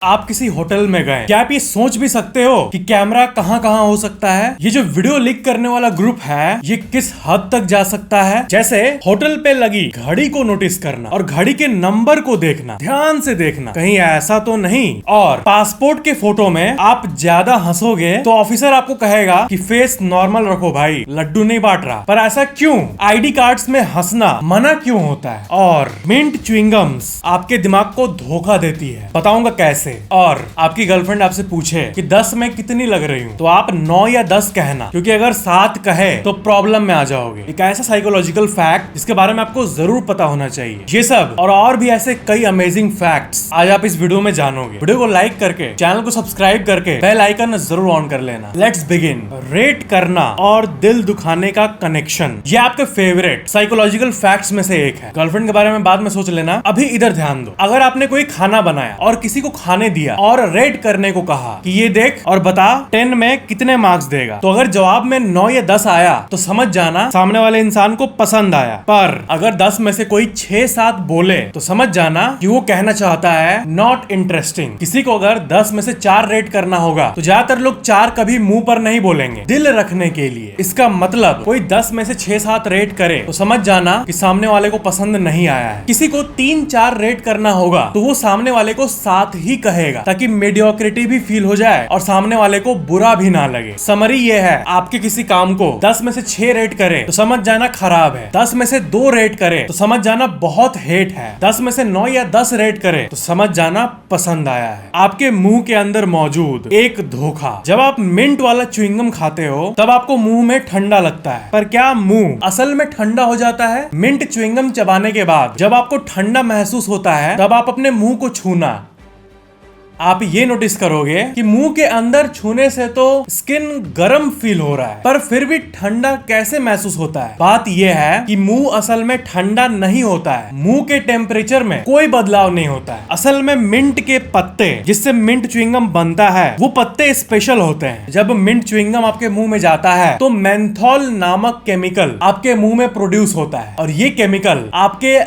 आप किसी होटल में गए, क्या आप ये सोच भी सकते हो कि कैमरा कहाँ कहाँ हो सकता है? ये जो वीडियो लीक करने वाला ग्रुप है, ये किस हद तक जा सकता है? जैसे होटल पे लगी घड़ी को नोटिस करना और घड़ी के नंबर को देखना, ध्यान से देखना कहीं ऐसा तो नहीं। और पासपोर्ट के फोटो में आप ज्यादा हंसोगे तो ऑफिसर आपको कहेगा कि फेस नॉर्मल रखो भाई, लड्डू नहीं बांट रहा। पर ऐसा क्यों? आईडी कार्ड्स में हंसना मना क्यों होता है? और मिंट च्युइंगम्स आपके दिमाग को धोखा देती है, बताऊंगा कैसे। और आपकी गर्लफ्रेंड आपसे पूछे कि 10 में कितनी लग रही हूँ, तो आप 9 या 10 कहना, क्योंकि अगर 7 कहे तो प्रॉब्लम में आ जाओगे। एक ऐसा साइकोलॉजिकल फैक्ट जिसके बारे में आपको जरूर पता होना चाहिए। ये सब और भी ऐसे कई अमेजिंग फैक्ट्स आज आप इस वीडियो में जानोगे। वीडियो को लाइक करके, चैनल को सब्सक्राइब करके बेल आइकन जरूर ऑन कर लेना। Let's begin. रेट करना और दिल दुखाने का कनेक्शन, ये आपके फेवरेट साइकोलॉजिकल फैक्ट्स में से एक है। गर्लफ्रेंड के बारे में बाद में सोच लेना, अभी इधर ध्यान दो। अगर आपने कोई खाना बनाया और किसी को खाने दिया और रेट करने को कहा कि ये देख और बता 10 में कितने मार्क्स देगा, तो अगर जवाब में 9 या 10 आया तो समझ जाना सामने वाले इंसान को पसंद आया। पर अगर 10 में से कोई 6-7 बोले तो समझ जाना कि वो कहना चाहता है नॉट इंटरेस्टिंग। किसी को अगर 10 में से 4 रेट करना होगा तो ज्यादातर लोग 4 कभी मुंह पर नहीं बोलेंगे, दिल रखने के लिए। इसका मतलब कोई 10 में से 6-7 रेट करे तो समझ जाना कि सामने वाले को पसंद नहीं आया है। किसी को 3-4 रेट करना होगा तो वो सामने वाले को 7 ही कहेगा, ताकि मेडियोक्रिटी भी फील हो जाए और सामने वाले को बुरा भी ना लगे। समरी ये है, आपके किसी काम को 10 में से 6 रेट करे तो समझ जाना खराब है। 10 में से 2 रेट करे तो समझ जाना बहुत हेट है। 10 में से 9 या 10 रेट करे तो समझ जाना पसंद आया है। आपके मुंह के अंदर मौजूद एक धोखा। जब आप मिंट वाला च्युइंगम खाते हो तब आपको मुंह में ठंडा लगता है, पर क्या मुंह असल में ठंडा हो जाता है? मिंट च्युइंगम चबाने के बाद जब आपको ठंडा महसूस होता है तब आप अपने मुंह को छूना, आप ये नोटिस करोगे कि मुंह के अंदर छूने से तो स्किन गर्म फील हो रहा है, पर फिर भी ठंडा कैसे महसूस होता है? बात ये है कि मुंह असल में ठंडा नहीं होता है। मुंह के टेम्परेचर में कोई बदलाव नहीं होता है। असल में मिंट के पत्ते जिससे मिंट च्युइंगम बनता है, वो पत्ते स्पेशल होते हैं। जब मिंट च्युइंगम आपके मुंह में जाता है तो मेंथोल नामक केमिकल आपके मुंह में प्रोड्यूस होता है, और ये केमिकल आपके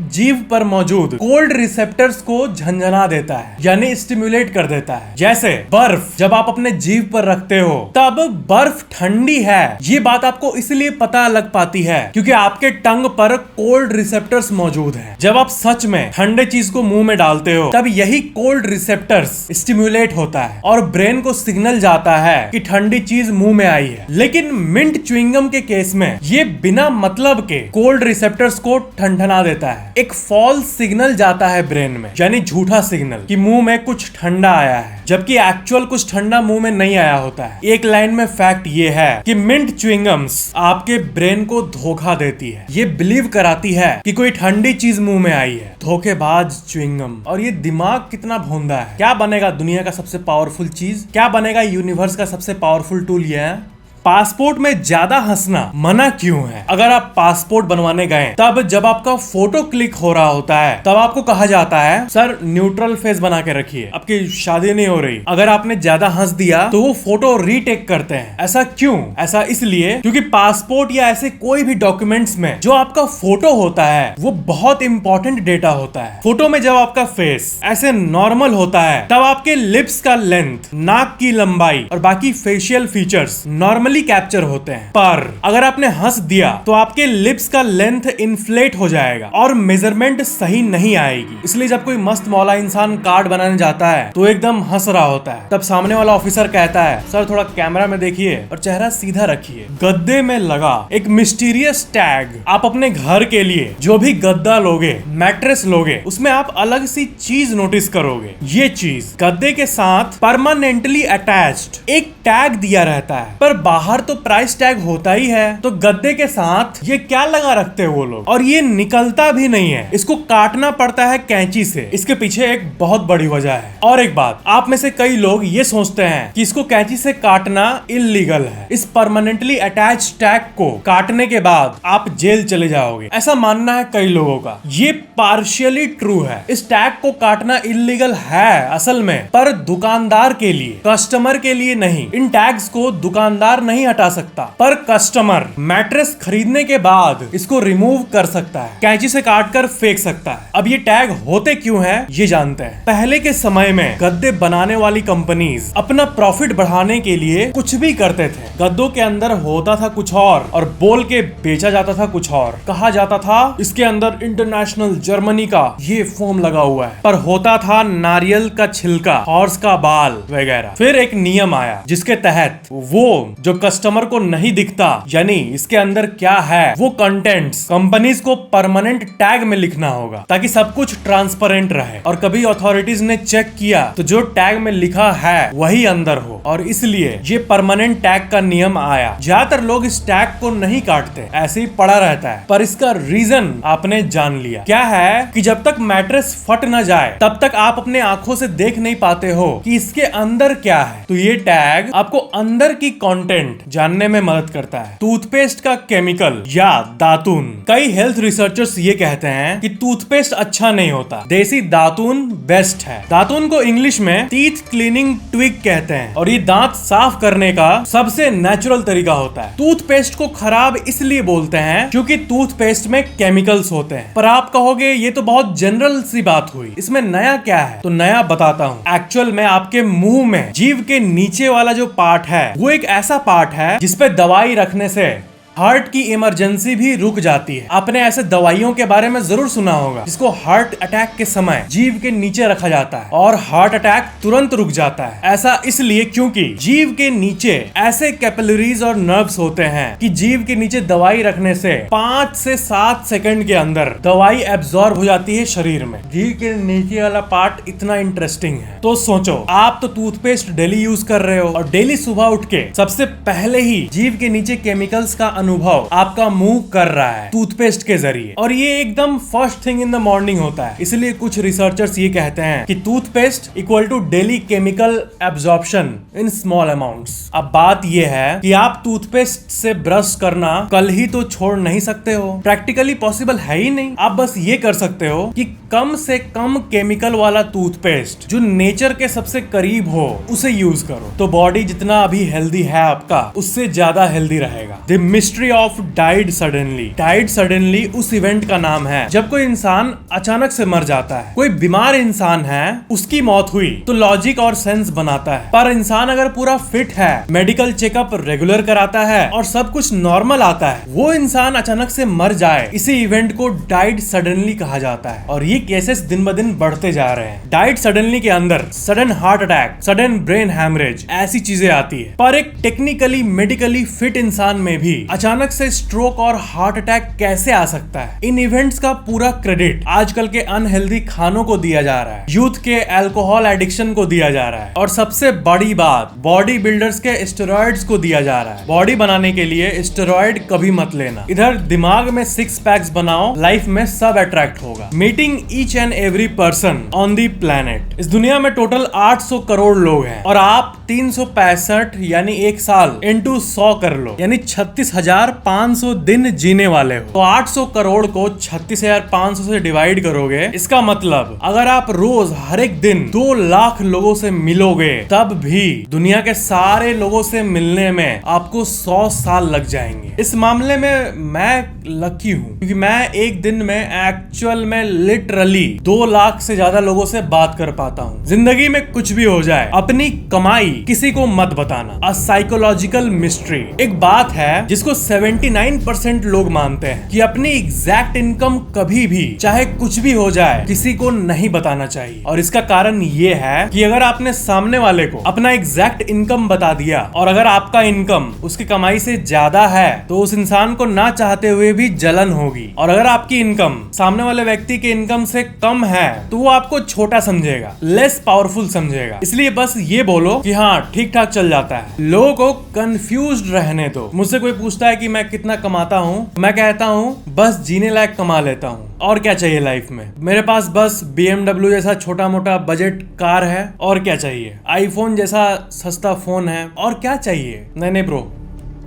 जीभ पर मौजूद कोल्ड रिसेप्टर्स को झंझना देता है, यानी स्टिम्युलेट कर देता है। जैसे बर्फ जब आप अपने जीभ पर रखते हो तब बर्फ ठंडी है, ये बात आपको इसलिए पता लग पाती है क्योंकि आपके टंग पर कोल्ड रिसेप्टर्स मौजूद हैं। जब आप सच में ठंडे चीज को मुंह में डालते हो तब यही कोल्ड रिसेप्टर्स स्टिम्युलेट होता है और ब्रेन को सिग्नल जाता है कि ठंडी चीज मुंह में आई है। लेकिन मिंट च्युइंगम के केस में ये बिना मतलब के कोल्ड रिसेप्टर्स को ठंडना देता है। एक फॉल्स सिग्नल जाता है ब्रेन में, यानी झूठा सिग्नल कि मुंह में कुछ ठंडा आया है, जबकि एक्चुअल कुछ ठंडा मुंह में नहीं आया होता है। एक लाइन में फैक्ट ये है कि मिंट च्युइंगम्स आपके ब्रेन को धोखा देती है, ये बिलीव कराती है कि कोई ठंडी चीज मुंह में आई है। धोखेबाज च्युइंगम। और ये दिमाग कितना भोंदा है। क्या बनेगा दुनिया का सबसे पावरफुल चीज? क्या बनेगा यूनिवर्स का सबसे पावरफुल टूल? ये है पासपोर्ट में ज्यादा हंसना मना क्यों है? अगर आप पासपोर्ट बनवाने गए तब जब आपका फोटो क्लिक हो रहा होता है तब आपको कहा जाता है सर न्यूट्रल फेस बना के रखिए, आपकी शादी नहीं हो रही। अगर आपने ज्यादा हंस दिया तो वो फोटो रीटेक करते हैं। ऐसा क्यों? ऐसा इसलिए क्योंकि पासपोर्ट या ऐसे कोई भी डॉक्यूमेंट्स में जो आपका फोटो होता है वो बहुत इंपॉर्टेंट डेटा होता है। फोटो में जब आपका फेस ऐसे नॉर्मल होता है तब आपके लिप्स का लेंथ, नाक की लंबाई और बाकी फेशियल फीचर्स नॉर्मल कैप्चर होते हैं। पर अगर आपने हंस दिया तो आपके लिप्स का लेंथ इन्फ्लेट हो जाएगा और मेजरमेंट सही नहीं आएगी। इसलिए जब कोई मस्त मौला इंसान कार्ड बनाने जाता है तो एकदम हंस रहा होता है, तब सामने वाला ऑफिसर कहता है सर थोड़ा कैमरा में देखिए और चेहरा सीधा रखिए। गद्दे में लगा एक मिस्टीरियस टैग। आप अपने घर के लिए जो भी गद्दा लोगे, मैट्रेस लोगे, उसमें आप अलग सी चीज नोटिस करोगे। ये चीज गद्दे के साथ परमानेंटली अटैच्ड एक टैग दिया रहता है, पर बाहर तो प्राइस टैग होता ही है, तो गद्दे के साथ ये क्या लगा रखते हैं वो लोग? और ये निकलता भी नहीं है, इसको काटना पड़ता है कैंची से। इसके पीछे एक बहुत बड़ी वजह है। और एक बात, आप में से कई लोग ये सोचते हैं कि इसको कैंची से काटना इल्लीगल है। इस परमानेंटली अटैच टैग को काटने के बाद आप जेल चले जाओगे, ऐसा मानना है कई लोगों का। ये पार्शियली ट्रू है। इस टैग को काटना इल्लीगल है असल में, पर दुकानदार के लिए, कस्टमर के लिए नहीं। इन टैग्स को दुकानदार नहीं नहीं हटा सकता, पर कस्टमर मैट्रेस खरीदने के बाद इसको रिमूव कर सकता है, कैंची से काट कर फेंक सकता है। अब ये टैग होते क्यों हैं ये जानते हैं। पहले के समय में गद्दे बनाने वाली कंपनीज अपना प्रॉफिट बढ़ाने के लिए कुछ भी करते थे। गद्दों के अंदर होता था कुछ और बोल के बेचा जाता था कुछ और। कहा जाता था इसके अंदर इंटरनेशनल जर्मनी का ये फोम लगा हुआ है, पर होता था नारियल का छिलका, हॉर्स का बाल वगैरह। फिर एक नियम आया जिसके तहत वो जो कस्टमर को नहीं दिखता, यानी इसके अंदर क्या है, वो कंटेंट्स कंपनीज को परमानेंट टैग में लिखना होगा ताकि सब कुछ ट्रांसपेरेंट रहे। और कभी अथॉरिटीज ने चेक किया तो जो टैग में लिखा है वही अंदर हो, और इसलिए ये परमानेंट टैग का नियम आया। ज्यादातर लोग इस टैग को नहीं काटते, ऐसे ही पड़ा रहता है, पर इसका रीजन आपने जान लिया। क्या है कि जब तक मैट्रेस फट न जाए तब तक आप अपने आंखों से देख नहीं पाते हो कि इसके अंदर क्या है। तो ये टैग आपको अंदर की कंटेंट जानने में मदद करता है। टूथपेस्ट का केमिकल या दातून, कई हेल्थ रिसर्चर्स ये कहते हैं कि टूथपेस्ट अच्छा नहीं होता, देसी दातून बेस्ट है। दातून को इंग्लिश में टीथ क्लीनिंग ट्विग कहते हैं और ये दांत साफ करने का सबसे नेचुरल तरीका होता है। टूथपेस्ट को खराब इसलिए बोलते हैं क्योंकि टूथपेस्ट में केमिकल्स होते हैं। पर आप कहोगे ये तो बहुत जनरल सी बात हुई, इसमें नया क्या है? तो नया बताता हूँ। एक्चुअल में आपके मुंह में जीभ के नीचे वाला जो पार्ट है वो एक ऐसा पार्ट है जिसपे दवाई रखने से हार्ट की इमरजेंसी भी रुक जाती है। आपने ऐसे दवाइयों के बारे में जरूर सुना होगा जिसको हार्ट अटैक के समय जीभ के नीचे रखा जाता है और हार्ट अटैक तुरंत रुक जाता है। ऐसा इसलिए क्योंकि जीभ के नीचे ऐसे कैपिलरीज और नर्व्स होते हैं कि जीभ के नीचे दवाई रखने से 5 से 7 सेकंड के अंदर दवाई एब्जॉर्ब हो जाती है शरीर में। जीभ के नीचे वाला पार्ट इतना इंटरेस्टिंग है। तो सोचो, आप तो टूथपेस्ट डेली यूज कर रहे हो और डेली सुबह उठ के सबसे पहले ही जीभ के नीचे केमिकल्स का अनुभव आपका मुंह कर रहा है टूथपेस्ट के जरिए, और ये एकदम first thing in the morning होता है। इसलिए कुछ रिसर्चर्स ये कहते हैं कि toothpaste equal to daily chemical absorption in small amounts. अब बात ये है कि आप टूथपेस्ट से ब्रश करना कल ही तो छोड़ नहीं सकते हो, प्रैक्टिकली पॉसिबल है ही नहीं। आप बस ये कर सकते हो कि कम से कम केमिकल वाला टूथपेस्ट जो नेचर के सबसे करीब हो उसे यूज करो, तो बॉडी जितना अभी हेल्दी है आपका उससे ज्यादा हेल्दी रहेगा। The mystery of died suddenly. Died suddenly उस इवेंट का नाम है जब कोई इंसान अचानक से मर जाता है। कोई बीमार इंसान है, उसकी मौत हुई तो लॉजिक और सेंस बनाता है, पर इंसान अगर पूरा फिट है, मेडिकल चेकअप रेगुलर कराता है और सब कुछ नॉर्मल आता है, वो इंसान अचानक से मर जाए, इसी इवेंट को डाइड सडनली कहा जाता है। और ये केसेस दिन ब दिन बढ़ते जा रहे हैं। डाइड सडनली के अंदर sudden heart attack, sudden brain haemorrhage, ऐसी चीजें आती है। पर एक टेक्निकली मेडिकली फिट इंसान में भी अचानक से स्ट्रोक और हार्ट अटैक कैसे आ सकता है? इन इवेंट्स का पूरा क्रेडिट आजकल के अनहेल्दी खानों को दिया जा रहा है, यूथ के अल्कोहल एडिक्शन को दिया जा रहा है, और सबसे बड़ी बात बॉडी बिल्डर्स के स्टेरॉइड्स को दिया जा रहा है। बॉडी बनाने के लिए स्टेरॉइड कभी मत लेना। इधर दिमाग में 6 पैक्स बनाओ, लाइफ में सब अट्रैक्ट होगा। Meeting each and every person on the planet. इस दुनिया में टोटल 800 करोड़ लोग हैं और आप 365 यानी एक साल इंटू 100 कर लो, यानी 36,500 दिन जीने वाले हो। तो 800 करोड़ को 36,500 से डिवाइड करोगे, इसका मतलब अगर आप रोज हर एक दिन 2 लाख लोगों से मिलोगे तब भी दुनिया के सारे लोगों से मिलने में आपको 100 साल लग जाएंगे। इस मामले में मैं लकी हूँ क्योंकि मैं एक दिन में एक्चुअल में लिटरली 2 लाख से ज्यादा लोगों से बात कर पाता हूँ। जिंदगी में कुछ भी हो जाए, अपनी कमाई किसी को मत बताना। A psychological mystery. एक बात है जिसको 79% लोग मानते हैं कि अपनी एग्जैक्ट इनकम कभी भी चाहे कुछ भी हो जाए किसी को नहीं बताना चाहिए। और इसका कारण ये है कि अगर आपने सामने वाले को अपना एग्जैक्ट इनकम बता दिया और अगर आपका इनकम उसकी कमाई से ज्यादा है तो उस इंसान को ना चाहते हुए भी जलन होगी, और अगर आपकी इनकम सामने वाले व्यक्ति के इनकम से कम है तो वो आपको छोटा समझेगा, लेस पावरफुल समझेगा। इसलिए बस ये बोलो कि हाँ ठीक ठाक चल जाता है। लोगों को कंफ्यूज्ड रहने दो। मुझसे कोई पूछता है कि मैं कितना कमाता हूँ, मैं कहता हूँ बस जीने लायक कमा लेता हूँ, और क्या चाहिए लाइफ में। मेरे पास बस BMW जैसा छोटा मोटा बजट कार है, और क्या चाहिए। आईफोन जैसा सस्ता फोन है, और क्या चाहिए। नहीं bro,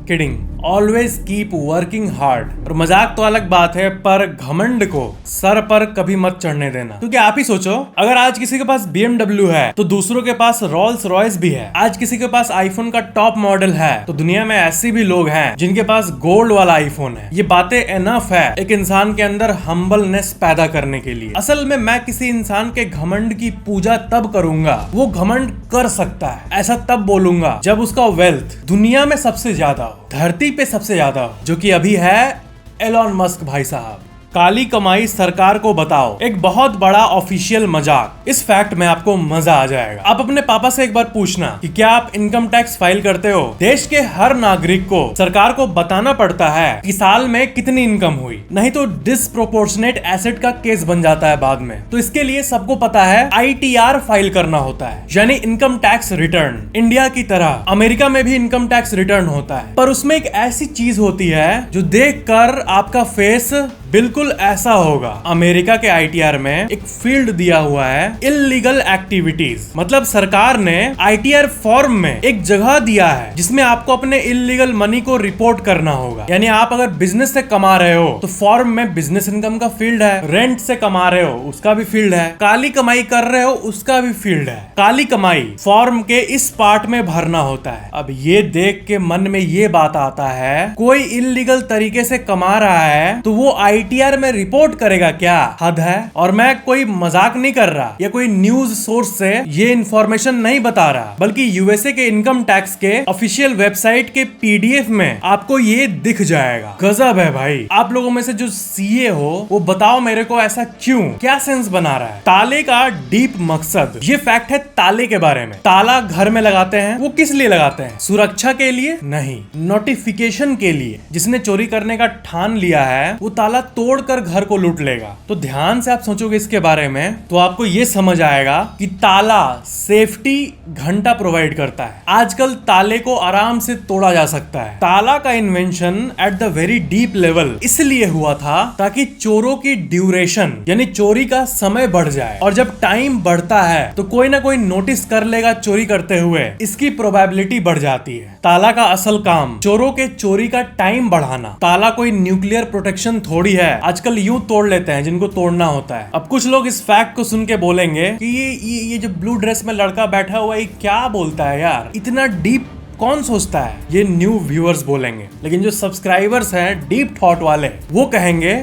kidding, always keep working hard. और मजाक तो अलग बात है, पर घमंड को सर पर कभी मत चढ़ने देना। क्योंकि आप ही सोचो, अगर आज किसी के पास BMW है तो दूसरों के पास रोल्स रॉयस भी है। आज किसी के पास आईफोन का टॉप मॉडल है तो दुनिया में ऐसे भी लोग हैं जिनके पास गोल्ड वाला आईफोन है। ये बातें एनफ है एक इंसान के अंदर हम्बलनेस पैदा करने के लिए। असल में मैं किसी इंसान के घमंड की पूजा तब करूंगा, वो घमंड कर सकता है ऐसा तब बोलूंगा जब उसका वेल्थ दुनिया में सबसे ज्यादा हो, धरती पे सबसे ज्यादा हो, जो कि अभी है एलॉन मस्क भाई साहब। काली कमाई सरकार को बताओ, एक बहुत बड़ा ऑफिशियल मजाक। इस फैक्ट में आपको मजा आ जाएगा। आप अपने पापा से एक बार पूछना कि क्या आप इनकम टैक्स फाइल करते हो। देश के हर नागरिक को सरकार को बताना पड़ता है कि साल में कितनी इनकम हुई, नहीं तो डिसप्रोपोर्शनेट एसेट का केस बन जाता है बाद में। तो इसके लिए सबको पता है ITR फाइल करना होता है, यानी इनकम टैक्स रिटर्न। इंडिया की तरह अमेरिका में भी इनकम टैक्स रिटर्न होता है, पर उसमें एक ऐसी चीज होती है जो देखकर आपका फेस बिल्कुल ऐसा होगा। अमेरिका के ITR में एक फील्ड दिया हुआ है इल्लीगल एक्टिविटीज। मतलब सरकार ने ITR फॉर्म में एक जगह दिया है जिसमें आपको अपने इल्लीगल मनी को रिपोर्ट करना होगा। यानी आप अगर बिजनेस से कमा रहे हो तो फॉर्म में बिजनेस इनकम का फील्ड है, रेंट से कमा रहे हो उसका भी फील्ड है, काली कमाई कर रहे हो उसका भी फील्ड है। काली कमाई फॉर्म के इस पार्ट में भरना होता है। अब ये देख के मन में ये बात आता है, कोई इल्लीगल तरीके से कमा रहा है तो वो ITR में रिपोर्ट करेगा क्या? हद है। और मैं कोई मजाक नहीं कर रहा या कोई न्यूज सोर्स से ये इंफॉर्मेशन नहीं बता रहा, बल्कि USA के इनकम टैक्स के ऑफिशियल वेबसाइट के PDF में आपको ये दिख जाएगा। गजब है भाई। आप लोगों में से जो CA हो वो बताओ मेरे को ऐसा क्यों, क्या सेंस बना रहा है? ताले का डीप मकसद, ये फैक्ट है ताले के बारे में। ताला घर में लगाते हैं, वो किस लिए लगाते हैं? सुरक्षा के लिए नहीं, नोटिफिकेशन के लिए। जिसने चोरी करने का ठान लिया है वो ताला तोड़कर घर को लूट लेगा। तो ध्यान से आप सोचोगे इसके बारे में तो आपको ये समझ आएगा कि ताला सेफ्टी घंटा प्रोवाइड करता है। आजकल ताले को आराम से तोड़ा जा सकता है। ताला का invention at the very deep level इसलिए हुआ था ताकि चोरों की ड्यूरेशन यानी चोरी का समय बढ़ जाए, और जब टाइम बढ़ता है तो कोई ना कोई नोटिस कर लेगा चोरी करते हुए, इसकी प्रोबेबिलिटी बढ़ जाती है। ताला का असल काम चोरों के चोरी का टाइम बढ़ाना। ताला कोई न्यूक्लियर प्रोटेक्शन थोड़ी है, आजकल यूं तोड़ लेते हैं जिनको तोड़ना होता है। अब कुछ लोग इस फैक्ट को सुन के बोलेंगे कि ये जो ब्लू ड्रेस में लड़का बैठा हुआ है क्या बोलता है यार, इतना डीप कौन सोचता है? ये न्यू व्यूअर्स बोलेंगे, लेकिन जो सब्सक्राइबर्स हैं डीप थॉट वाले वो कहेंगे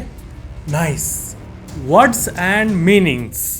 नाइस वर्ड्स एंड मीनिंग्स।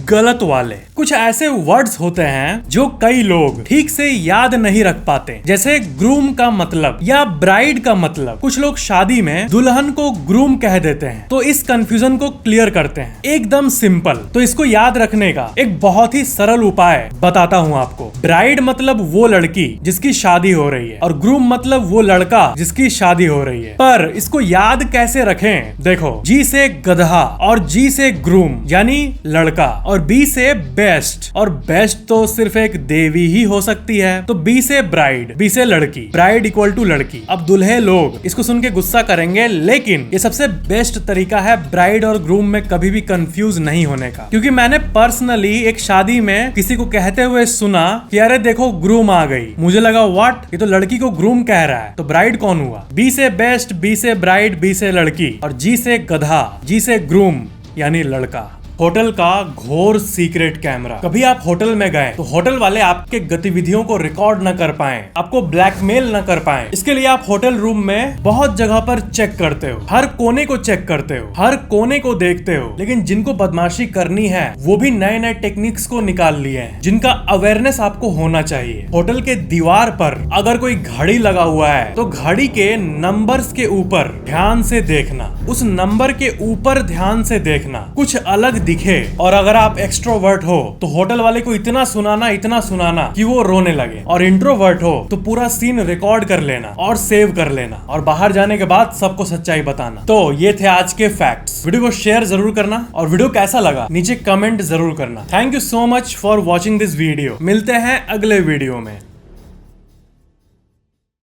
गलत वाले कुछ ऐसे वर्ड्स होते हैं जो कई लोग ठीक से याद नहीं रख पाते, जैसे ग्रूम का मतलब या ब्राइड का मतलब। कुछ लोग शादी में दुल्हन को ग्रूम कह देते हैं। तो इस कंफ्यूजन को क्लियर करते हैं एकदम सिंपल। तो इसको याद रखने का एक बहुत ही सरल उपाय बताता हूँ आपको। ब्राइड मतलब वो लड़की जिसकी शादी हो रही है, और ग्रूम मतलब वो लड़का जिसकी शादी हो रही है। पर इसको याद कैसे रखें? देखो, G से गधा और G से ग्रूम यानी लड़का, और B से बेस्ट, और बेस्ट तो सिर्फ एक देवी ही हो सकती है। तो B से ब्राइड, B से लड़की, ब्राइड इक्वल टू लड़की। अब दुल्हे लोग इसको सुन के गुस्सा करेंगे, लेकिन ये सबसे बेस्ट तरीका है ब्राइड और ग्रूम में कभी भी कंफ्यूज नहीं होने का। क्योंकि मैंने पर्सनली एक शादी में किसी को कहते हुए सुना कि अरे देखो ग्रूम आ गई। मुझे लगा व्हाट, ये तो लड़की को ग्रूम कह रहा है, तो ब्राइड कौन हुआ? B से बेस्ट, B से ब्राइड, B से लड़की, और G से गधा, G से ग्रूम यानी लड़का। होटल का घोर सीक्रेट कैमरा। कभी आप होटल में गए तो होटल वाले आपके गतिविधियों को रिकॉर्ड न कर पाए, आपको ब्लैकमेल न कर पाए, इसके लिए आप होटल रूम में बहुत जगह पर चेक करते हो, हर कोने को चेक करते हो, हर कोने को देखते हो। लेकिन जिनको बदमाशी करनी है वो भी नए नए टेक्निक्स को निकाल लिए हैं, जिनका अवेयरनेस आपको होना चाहिए। होटल के दीवार पर अगर कोई घड़ी लगा हुआ है तो घड़ी के नंबर्स के ऊपर ध्यान से देखना, उस नंबर के ऊपर ध्यान से देखना, कुछ अलग दिखे। और अगर आप एक्सट्रोवर्ट हो तो होटल वाले को इतना सुनाना कि वो रोने लगे, और इंट्रोवर्ट हो तो पूरा सीन रिकॉर्ड कर लेना और सेव कर लेना, और बाहर जाने के बाद सबको सच्चाई बताना। तो ये थे आज के फैक्ट्स। वीडियो को शेयर जरूर करना, और वीडियो कैसा लगा नीचे कमेंट जरूर करना। Thank you so much for watching this video. मिलते हैं अगले वीडियो में।